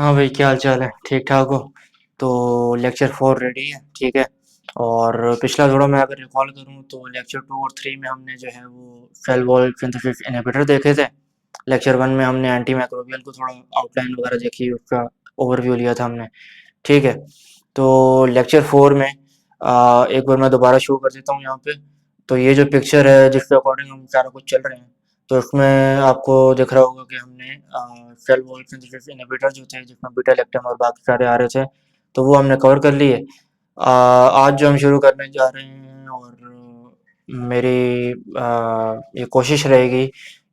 हाँ भाई, क्या हाल चाल है? ठीक ठाक हो? तो लेक्चर 4 रेडी है, ठीक है। और पिछला थोड़ा मैं अगर रिकॉल करूँ तो लेक्चर 2 और 3 में हमने जो है वो सेल वॉल सिंथेसिस इनहिबिटर देखे थे। लेक्चर 1 में हमने एंटी माइक्रोबियल को थोड़ा आउटलाइन वगैरह देखी, उसका ओवरव्यू लिया था हमने, ठीक है। तो लेक्चर 4 में एक बार मैं दोबारा शो कर देता हूँ यहाँ पे। तो ये जो पिक्चर है जिसके अकॉर्डिंग हम सारा कुछ चल रहे हैं, तो उसमें आपको दिख रहा होगा कि हमने सेल वॉल सिंथेसिस इनहिबिटर जो थे, जिसमें बीटा लैक्टम और बाकी सारे आ रहे थे, तो वो हमने कवर कर लिए। आज जो हम शुरू करने जा रहे हैं, और मेरी ये कोशिश रहेगी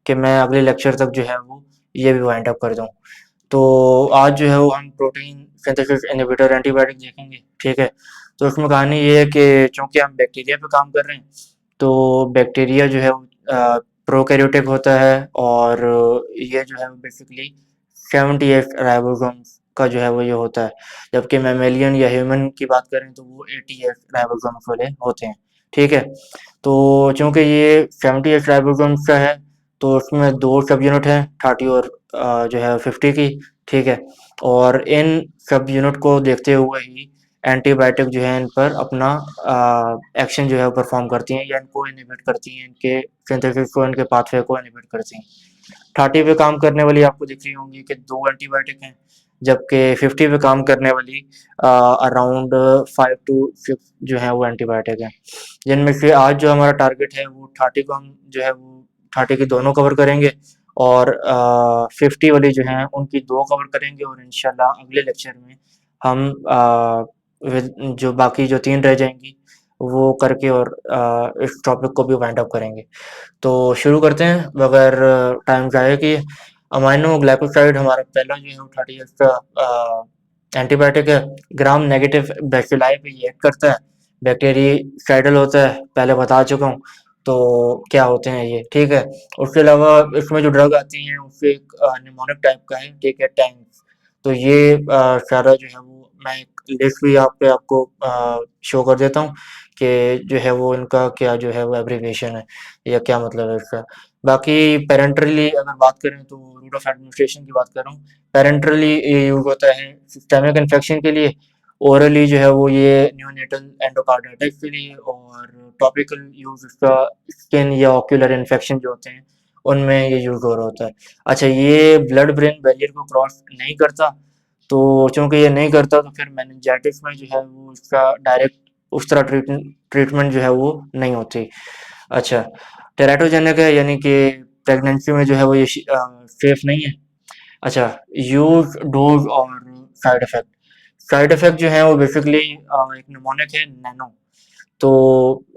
कि मैं अगले लेक्चर तक जो है वो ये भी वाइंड अप कर दूँ। तो आज जो है वो हम प्रोटीन सिंथेसिस इनहिबिटर एंटीबायोटिक देखेंगे, ठीक है। तो उसमें कहानी ये है कि चूंकि हम बैक्टीरिया पे काम कर रहे हैं, तो बैक्टीरिया जो है वो प्रोकैरियोटिक होता है, और ये जो है बेसिकली 78 राइबोसोम्स का जो है वो ये होता है। जबकि मैमेलियन या ह्यूमन की बात करें तो वो 88 राइबोसोम्स वाले होते हैं, ठीक है। तो चूंकि ये 78 राइबोसोम्स का है, तो उसमें दो सब यूनिट हैं, 30 और जो है 50 की, ठीक है। और इन सब यूनिट को देखते हुए ही एंटीबायोटिक जो है इन पर अपना एक्शन जो है परफॉर्म करती हैं, या इनको इनहिबिट करती हैं, इनके सिंथेसिस को, इनके पाथवे को इनहिबिट करती हैं। 30 पे काम करने वाली आपको दिख रही होंगी कि दो एंटीबायोटिक हैं, जबकि 50 पे काम करने वाली अराउंड 5 to 6 जो है वो एंटीबायोटिक हैं, जिनमें से आज जो हमारा टारगेट है वो 30 को हम जो है वो 30 की दोनों कवर करेंगे, और 50 वाली जो हैं उनकी दो कवर करेंगे, और इंशाल्लाह अगले लेक्चर में हम जो बाकी जो तीन रह जाएंगी वो करके, और इस टॉपिक को भी वाइंड अप करेंगे। तो शुरू करते हैं बगैर टाइम ज़ाया किए। अमाइनो ग्लाइकोसाइड हमारा पहला जो है वो 30 का एंटीबायोटिक है। ग्राम नेगेटिव बैक्टीरियाई पे ये एक्ट करता है। बैक्टीरियाइडल होता है, पहले बता चुका हूँ। तो क्या होते हैं ये, ठीक है। उसके अलावा इसमें जो ड्रग आती हैं उससे एक निमोनिक टाइप का है, ठीक है, टैंक्स। तो ये सारा जो है वो मैं एक लिस्ट भी आप पे आपको शो कर देता हूँ कि जो है वो इनका क्या जो है वो एब्रीविएशन है, या क्या मतलब है इसका। बाकी पेरेंटली अगर बात करें तो रूट ऑफ एडमिनिस्ट्रेशन की बात कर रहा हूँ। पेरेंटली ये यूज होता है सिस्टमिक इन्फेक्शन के लिए। ओरली जो है वो ये न्यूनेटल एंडोकार्डाइटिस के लिए, और टॉपिकल यूज इसका स्किन या ऑक्यूलर इन्फेक्शन जो होते हैं उनमें ये यूज हो रहा होता है। अच्छा, ये ब्लड ब्रेन बैरियर को क्रॉस नहीं करता, तो चूंकि ये नहीं करता तो फिर मेनिंजाइटिस में जो है वो इसका डायरेक्ट उस तरह ट्रीटमेंट जो है वो नहीं होती। अच्छा, टेराटोजेनिक है, यानी कि प्रेगनेंसी में जो है वो ये सेफ नहीं है। अच्छा, यूज, डोज और साइड इफेक्ट। साइड इफेक्ट जो है वो बेसिकली एक निमोनिक है, नैनो। तो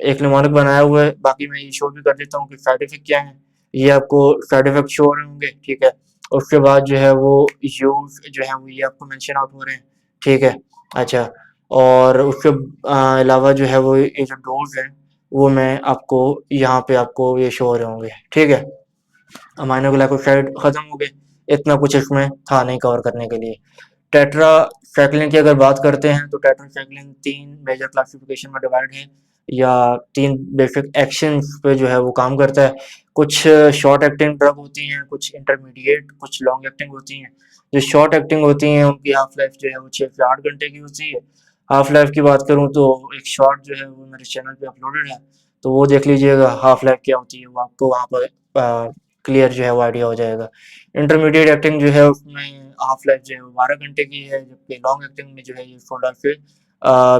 एक निमोनिक बनाया हुआ है, बाकी मैं ये शो भी कर देता हूँ कि साइड इफेक्ट क्या है। ये आपको साइड इफेक्ट शो हो रहे होंगे, ठीक है। उसके बाद जो है वो यूज जो है वो ये आपको मेंशन आउट हो रहे हैं, ठीक है। अच्छा, और उसके अलावा जो है वो ये जो डोज है वो मैं आपको यहाँ पे आपको ये शो हो रहे होंगे, ठीक है। अमाइनो ग्लाइकोसाइड खत्म हो गए, इतना कुछ इसमें था नहीं कवर करने के लिए। टेट्रासाइक्लिन की अगर बात करते हैं तो टेट्रासाइक्लिन तीन मेजर क्लासिफिकेशन में डिवाइड है, या तीन बेसिक एक्शंस पे जो है वो काम करता है। कुछ शॉर्ट एक्टिंग ड्रग होती हैं, कुछ इंटरमीडिएट, कुछ लॉन्ग एक्टिंग होती हैं। जो शॉर्ट एक्टिंग होती हैं उनकी हाफ लाइफ जो है वो 6 से 8 घंटे की होती है। हाफ लाइफ की बात करूँ तो एक शॉर्ट जो है वो मेरे चैनल पे अपलोडेड है, तो वो देख लीजिएगा हाफ लाइफ क्या होती है, वो आपको वहाँ पर क्लियर जो है वो आइडिया हो जाएगा। इंटरमीडिएट एक्टिंग जो है उसमें हाफ लाइफ जो है वो 12 घंटे की है, जबकि लॉन्ग एक्टिंग में जो है ये 16 से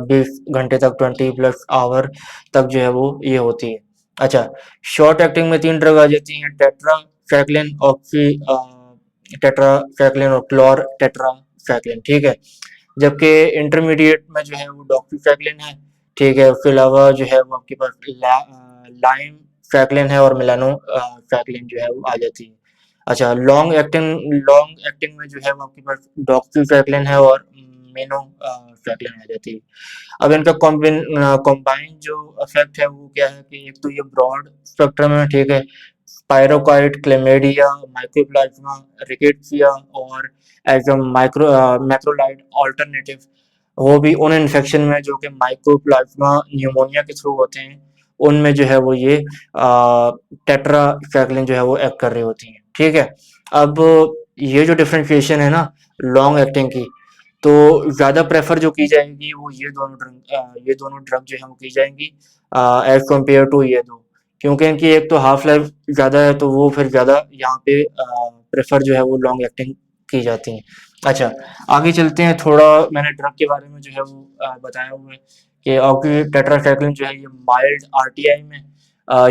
20 घंटे तक, 20+ आवर तक जो है वो ये होती है। अच्छा, शॉर्ट एक्टिंग में तीन ड्रग आ जाती हैं, टेट्रासाइक्लिन, ऑक्सी टेट्रासाइक्लिन और क्लोर टेट्रासाइक्लिन, ठीक है। जबकि इंटरमीडिएट में जो है वो डॉक्सीसाइक्लिन है, ठीक है। उसके अलावा जो है वो आपके पास लाइम साइक्लिन है, और मिलानो साइक्लिन जो है वो आ जाती है। अच्छा, लॉन्ग एक्टिंग में जो है वो आपके पास डॉक्सीसाइक्लिन है, और मेनो साइक्लिन आ जाती है। अब इनका कॉम्बाइन जो इफेक्ट है वो क्या है कि एक तो ये ब्रॉड स्पेक्ट्रम है, ठीक है। स्पाइरोकाइट, क्लेमेडिया, माइकोप्लाज्मा, रिकेट्सिया, और एज अ मैक्रोलाइड ऑल्टरनेटिव, वो भी उन इन्फेक्शन में जो कि माइकोप्लाज्मा न्यूमोनिया के थ्रू होते हैं, उनमें जो है वो ये टेट्रासाइक्लिन जो है वो एक्ट कर रही होती हैं, ठीक है। अब ये जो डिफरेंशिएशन है ना लॉन्ग एक्टिंग की, तो ज़्यादा प्रेफर जो की जाएगी वो ये दोनों ड्रग जो है वो की जाएंगी एज कम्पेयर टू ये दो, क्योंकि इनकी एक तो हाफ लाइफ ज़्यादा है, तो वो फिर ज़्यादा यहाँ पे प्रेफर जो है वो लॉन्ग एक्टिंग की जाती हैं। अच्छा, आगे चलते हैं थोड़ा। मैंने ड्रग के बारे में जो है वो बताया हुआ है कि आपकी टेट्रासाइक्लिन जो है ये माइल्ड आरटीआई में,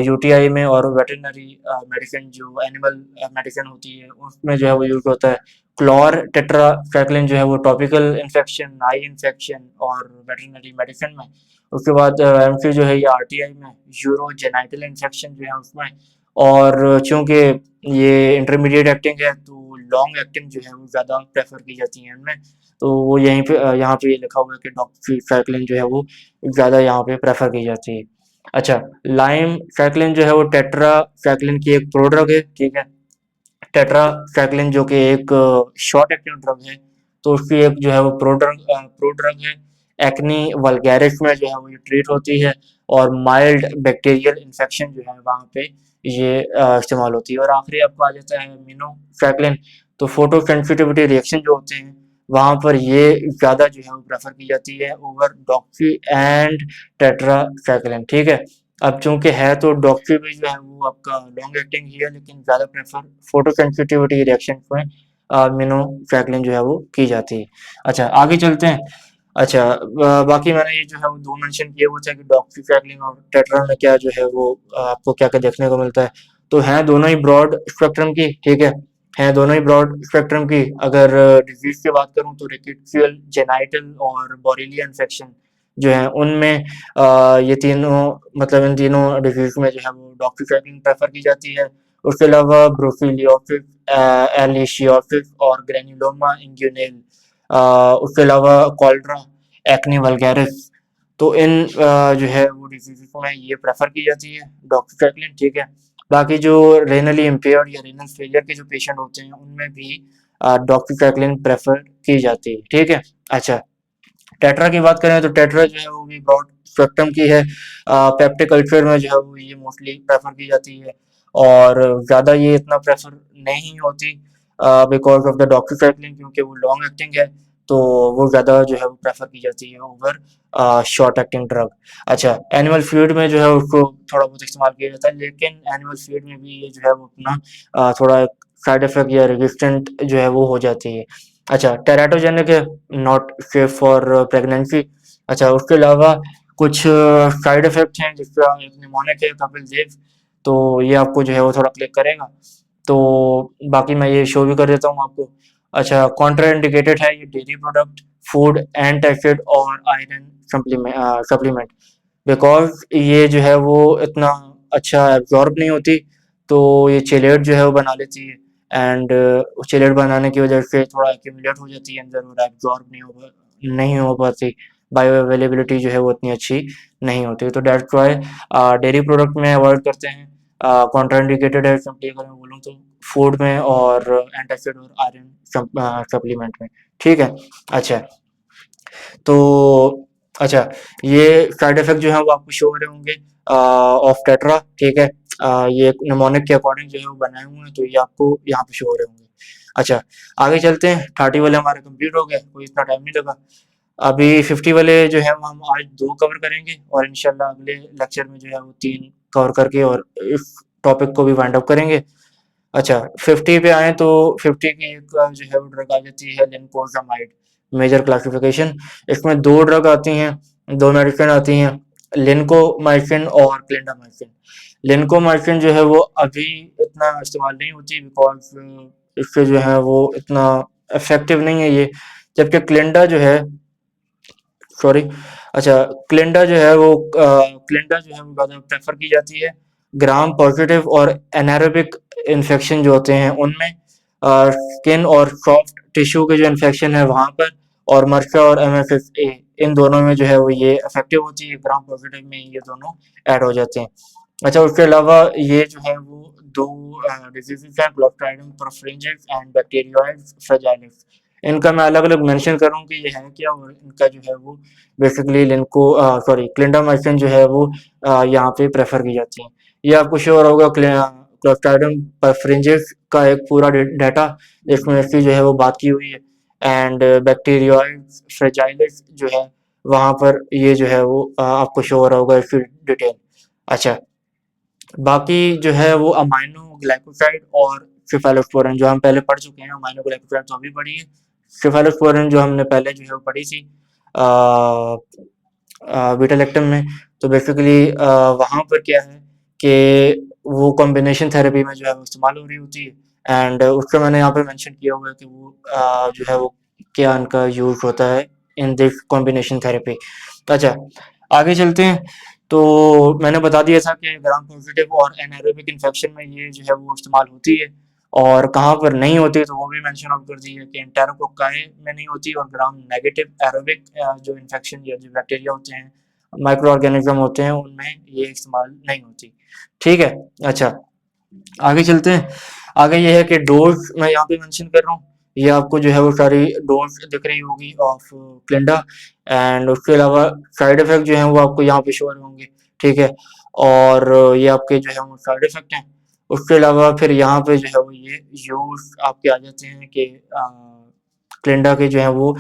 यूटीआई में और वेटरनरी मेडिसिन जो एनिमल मेडिसिन होती है उसमें जो है वो यूज होता है। क्लोर टेट्रासाइक्लिन जो है वो टॉपिकल इन्फेक्शन, आई इन्फेक्शन और वेटरनरी मेडिसिन में। उसके बाद एमसी जो है ये आरटीआई में, यूरोजेनाइटल इन्फेक्शन जो है उसमें। और चूंकि ये इंटरमीडिएट एक्टिंग है तो लॉन्ग एक्टिंग जो है वो ज़्यादा प्रेफर की जाती है इनमें। तो वो यहीं पे यहाँ पे ये लिखा हुआ है कि डॉक्सीसाइक्लिन जो है वो ज़्यादा यहाँ पे प्रेफर की जाती है। अच्छा, लाइम साइक्लिन जो है वो टेट्रा साइक्लिन की एक प्रोड्रग है, ठीक है। टेट्रासाइक्लिन जो कि एक शॉर्ट एक्टिंग ड्रग है, तो उसकी एक जो है वो प्रोड्रग है। एक्नी वल्गैरिस में जो है वो ये ट्रीट होती है, और माइल्ड बैक्टीरियल इन्फेक्शन जो है वहाँ पे ये इस्तेमाल होती है। और आखिरी आपको आ जाता है मिनोसाइक्लिन। तो फोटो सेंसिटिविटी रिएक्शन जो होते हैं वहाँ पर ये ज़्यादा जो है वो प्रेफर की जाती है ओवर डॉक्सी एंड टेट्रासाइक्लिन, ठीक है। अब चूंकि है तो डॉक्सी भी जो है वो आपका लॉन्ग एक्टिंग ही है, लेकिन ज़्यादा प्रेफर फोटो सेंसिटिविटी रिएक्शन में मिनोसाइक्लिन जो है वो की जाती है। अच्छा, आगे चलते हैं। अच्छा, बाकी मैंने ये जो है वो दो मेंशन किए हुए थे कि डॉक्सीसाइक्लिन और टेट्रा में क्या जो है वो आपको क्या क्या देखने को मिलता है। तो हैं दोनों ही ब्रॉड स्पेक्ट्रम की, ठीक है। हैं दोनों ही ब्रॉड स्पेक्ट्रम की। अगर डिजीज की बात करूं तो रिकेट्सियल, जेनाइटल और बोरेलिया इन्फेक्शन जो है उनमें ये तीनों, मतलब इन तीनों डिजीज में जो है वो डॉक्सीसाइक्लिन प्रेफर की जाती है। उसके अलावा ब्रूसिलियोसिस, एलिशियोसिस और ग्रेनुलोमा इंग्यूनेल, उसके अलावा कॉलरा, एक्ने वल्गैरिस, तो इन जो है वो डिजीज़ में ये प्रेफ़र की जाती है डॉक्सीसाइक्लिन, ठीक है। बाकी जो रेनली इम्पेयर्ड या रेनल फेलियर के जो पेशेंट होते हैं उनमें भी डॉक्सीसाइक्लिन प्रेफ़र की जाती है, ठीक है। अच्छा, टेट्रा की बात करें तो टेट्रा जो है वो भी ब्रॉड स्पेक्ट्रम की है। पेप्टिक कल्चर में जो है वो ये मोस्टली प्रेफर की जाती है, और ज़्यादा ये इतना प्रेफर नहीं होती बिकॉज ऑफ द डॉक्सीसाइक्लिन, क्योंकि वो लॉन्ग एक्टिंग है। तो वो ज़्यादा जो है वो प्रेफर की जाती है ओवर शॉर्ट एक्टिंग ड्रग। अच्छा, एनिमल फीड में जो है उसको थोड़ा बहुत इस्तेमाल किया जाता है, लेकिन एनिमल फीड में भी ये जो है वो अपना थोड़ा साइड इफेक्ट या रेजिस्टेंट जो है वो हो जाती है। अच्छा, टेराटोजेनिक है, नॉट सेफ फॉर प्रेगनेंसी। अच्छा, उसके अलावा कुछ साइड इफेक्ट हैं, जिसका एक निमोनिक है, कपिल देव। तो ये आपको जो है वो थोड़ा क्लिक करेगा, तो बाकी मैं ये शो भी कर देता हूँ आपको। अच्छा, कॉन्ट्रा इंडिकेटेड है ये डेयरी प्रोडक्ट, फूड, एंटासिड और आयरन सप्लीमेंट, बिकॉज ये जो है वो इतना अच्छा एब्जॉर्ब नहीं होती, तो ये चेलेट जो है वो बना लेती है। एंड चेलेट बनाने की वजह से थोड़ा एक्यूमुलेट हो जाती है अंदर और एब्जॉर्ब नहीं हो पाती। बायो अवेलेबिलिटी जो है वो उतनी अच्छी नहीं होती, तो डेट्स वाई डेयरी प्रोडक्ट में अवॉइड करते हैं। कॉन्ट्राइंडिकेटेड है सिंपली अगर मैं बोलूँ तो फूड में, और एंटासिड और आयरन सप्लीमेंट में, ठीक है। अच्छा, तो अच्छा, ये साइड इफेक्ट जो है वो आपको शो हो रहे होंगे ऑफ टेट्रा, ठीक है। ये निमोनिक के अकॉर्डिंग जो है वो बनाए हुए हैं, तो ये आपको यहाँ पे शो हो रहे होंगे। अच्छा, आगे चलते हैं। 30 वाले हमारे कंप्लीट हो गए, कोई इतना टाइम नहीं लगा। अभी 50 वाले जो है वो हम आज 2 कवर करेंगे, और इंशाल्लाह अगले लेक्चर में जो है वो 3 कवर करके और इस टॉपिक को भी वाइंड अप करेंगे। अच्छा, 50 पे आएँ तो 50 की एक जो है वो ड्रग आ जाती है लिनकोज़ामाइड, मेजर क्लासिफिकेशन। इसमें 2 ड्रग आती हैं, 2 मेडिसिन आती हैं, लिनकोमाइसिन और क्लिंडामाइसिन। लिनकोमाइसिन जो है वो अभी इतना इस्तेमाल नहीं होती, बिकॉज़ इससे जो है वो इतना इफ़ेक्टिव नहीं है ये। जबकि क्लिंडा जो है, सॉरी, अच्छा, क्लिंडा जो है वो ज़्यादा प्रेफ़र की जाती है ग्राम पॉजिटिव और एनारोबिक इन्फेक्शन जो होते हैं उनमें, स्किन और सॉफ्ट टिश्यू के जो इन्फेक्शन है वहाँ पर, और मर्शा और एमएफएसए इन दोनों में जो है वो ये इफेक्टिव होती है, ग्राम पॉजिटिव में ये दोनों ऐड हो जाते हैं। अच्छा, उसके अलावा ये जो है वो दो डिजीजेस हैं, क्लोस्ट्राइडियम परफ्रिंजिस एंड बैक्टीरियोइड फ्रेजाइलिस। इनका मैं अलग अलग मेंशन करूँ कि ये है क्या, और इनका जो है वो बेसिकली लिनको सॉरी क्लिंडामाइसिन जो है वो यहाँ पे प्रेफर की जाती है। ये आपको श्योर होगा क्लोस्ट्राइडियम परफ्रिंजेस का एक पूरा डाटा जिसमें इसकी जो है वो बात की हुई है, एंड बैक्टीरियोइड फ्रेजाइलिस जो है वहाँ पर ये जो है वो आपको शो हो रहा होगा इसकी डिटेल। अच्छा, बाकी जो है वो अमाइनो ग्लाइकोसाइड और सिफेलोस्पोरिन जो हम पहले पढ़ चुके हैं। अमाइनो ग्लाइकोसाइड तो अभी पढ़ी है, सिफेलोस्पोरिन जो हमने पहले जो है वो पढ़ी थी बीटा लैक्टम में। तो बेसिकली वहाँ पर क्या है कि वो कॉम्बिनेशन थेरेपी में जो है वो इस्तेमाल हो रही होती है, एंड उसका मैंने यहाँ पे मेंशन किया हुआ है कि वो जो है वो क्या उनका यूज होता है इन दिस कॉम्बिनेशन थेरेपी। अच्छा, आगे चलते हैं। तो मैंने बता दिया था कि ग्राम पॉजिटिव और एनारोबिक इन्फेक्शन में ये जो है वो इस्तेमाल होती है, और कहाँ पर नहीं होती तो वो भी मेंशन आउट कर दी है कि एंटेरोकोक्काई में नहीं होती, और ग्राम नेगेटिव एरोबिक जो इन्फेक्शन या जो बैक्टीरिया होते हैं, माइक्रो ऑर्गेनिज्म होते हैं, उनमें ये इस्तेमाल नहीं होती। ठीक है। अच्छा, आगे चलते हैं। आगे ये है कि डोज मैं यहाँ पे मेंशन कर रहा हूँ, ये आपको जो है वो सारी डोज दिख रही होगी ऑफ क्लिंडा, एंड उसके अलावा साइड इफेक्ट जो है वो आपको यहाँ पे शो होंगे। ठीक है, और ये आपके जो है वो साइड इफेक्ट हैं। उसके अलावा फिर यहाँ पे जो है वो ये यूज आपके आ जाते हैं कि क्लिंडा के जो है वो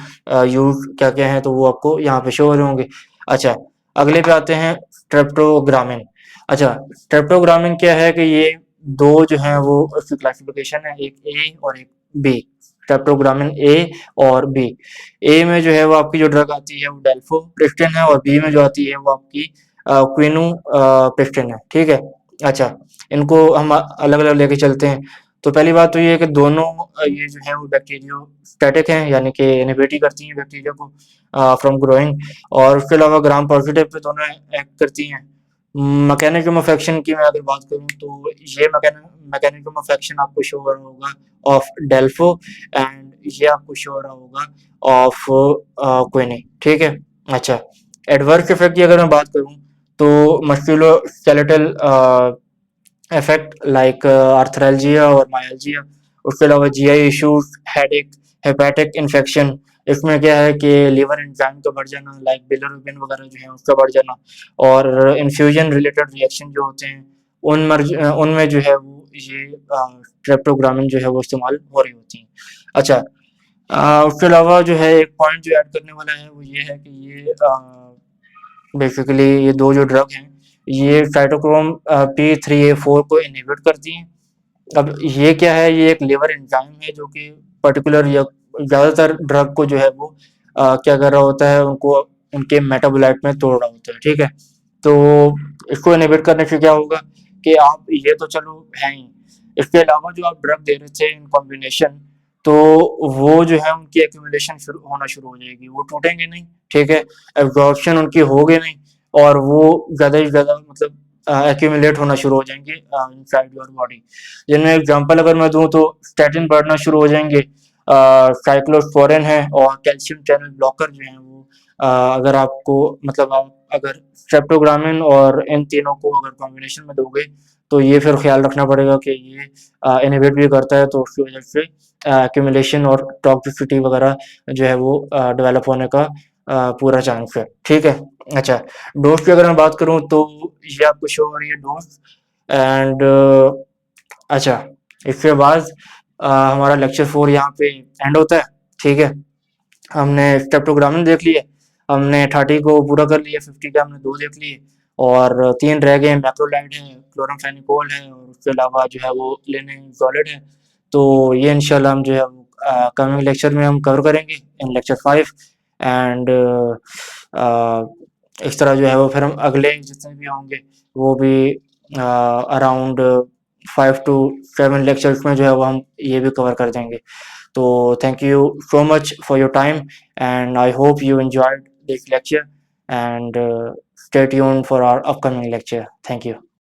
यूज क्या क्या है, तो वो आपको यहाँ पे शो हो रहे होंगे। अच्छा, अगले पे आते हैं स्ट्रेप्टोग्रामिन। अच्छा, स्ट्रेप्टोग्रामिन क्या है कि ये दो जो है वो उसकी क्लासिफिकेशन है, एक ए और एक बी। स्ट्रेप्टोग्रामिन ए और बी। ए में जो है वो आपकी जो ड्रग आती है वो डेल्फोप्रिस्टिन है, और बी में जो आती है वो आपकी क्विनू प्रिस्टिन है। ठीक है। अच्छा, इनको हम अलग अलग लेके चलते हैं। तो पहली बात तो ये है कि दोनों ये जो है वो बैक्टीरियोस्टैटिक हैं, यानी कि इनहिबिट ही करती हैं बैक्टीरिया को फ्रॉम ग्रोइंग, और उसके अलावा ग्राम पॉजिटिव पे दोनों एक्ट करती हैं। मैकेनिज्म ऑफ एक्शन की मैं अगर बात करूँ तो ये मैकेनिज्म ऑफ एक्शन आपको शो हो रहा होगा ऑफ डेल्फो, एंड ये आपको शो हो रहा होगा ऑफ क्विनी। ठीक है। अच्छा, एडवर्स इफेक्ट की अगर मैं बात करूँ तो मस्कुलोस्केलेटल इफेक्ट लाइक आर्थराल्जिया और मायल्जिया। उसके अलावा GI issues, headache, hepatic infection. इसमें क्या है कि लिवर एंजाइम का बढ़ जाना, लाइक बिलिरुबिन वगैरह जो है उसका बढ़ जाना, और इन्फ्यूजन रिलेटेड रिएक्शन जो होते हैं उनमें जो है वो ये स्ट्रेप्टोग्रामिन जो है वो इस्तेमाल हो रही होती हैं। अच्छा, उसके अलावा जो है एक पॉइंट जो ऐड करने वाला है वो ये है कि ये बेसिकली ये दो जो ड्रग हैं ये साइटोक्रोम P3A4 को इनहिबिट करती हैं। अब ये क्या है, ये एक लिवर एंजाइम है जो कि पर्टिकुलर या ज़्यादातर ड्रग को जो है वो क्या कर रहा होता है, उनको उनके मेटाबोलाइट में तोड़ रहा होता है। ठीक है। तो इसको इनहिबिट करने से क्या होगा कि आप ये तो चलो है ही, इसके अलावा जो आप ड्रग दे रहे थे इन कॉम्बिनेशन, तो वो जो है उनकी एक्यूमुलेशन होना शुरू हो जाएगी, वो टूटेंगे नहीं। ठीक है, एब्जॉर्प्शन उनकी होगी नहीं, और वो ज़्यादा से ज़्यादा मतलब एक्यूमुलेट होना शुरू हो जाएंगे इनसाइड योर बॉडी। जिनमें एग्जांपल अगर मैं दूं तो स्टैटिन बढ़ना शुरू हो जाएंगे, साइक्लोस्पोरिन है, और कैल्शियम चैनल ब्लॉकर जो है वो अगर आपको मतलब आप अगर स्ट्रेप्टोग्रामिन और इन तीनों को अगर कॉम्बिनेशन में दोगे तो ये फिर ख्याल रखना पड़ेगा कि ये इनहिबिट भी करता है, तो उसकी वजह से एक्यूमुलेशन और टॉक्सिसिटी वगैरह जो है वो डेवलप होने का पूरा चांस है। ठीक है। अच्छा, डोज की अगर मैं बात करूं तो ये आपको शो हो रही है डोज, एंड अच्छा, इसके बाद हमारा लेक्चर 4 यहाँ पे एंड होता है। ठीक है, हमने स्ट्रेप्टोग्रामिन देख लिए, हमने 30 को पूरा कर लिया, 50 के हमने 2 देख लिए, और 3 रह गए, मैक्रोलाइड है, क्लोरामफेनिकोल है, और उसके अलावा जो है वो लिनेसोलिड है। तो ये इंशाल्लाह हम जो है कमिंग लेक्चर में हम कवर करेंगे इन लेक्चर 5, एंड इस तरह जो है वो फिर हम अगले जितने भी होंगे वो भी अराउंड 5 to 7 लेक्चर्स में जो है वो हम ये भी कवर कर देंगे। तो thank you so much for your time, and I hope you enjoyed this lecture, and stay tuned for our upcoming lecture. Thank you.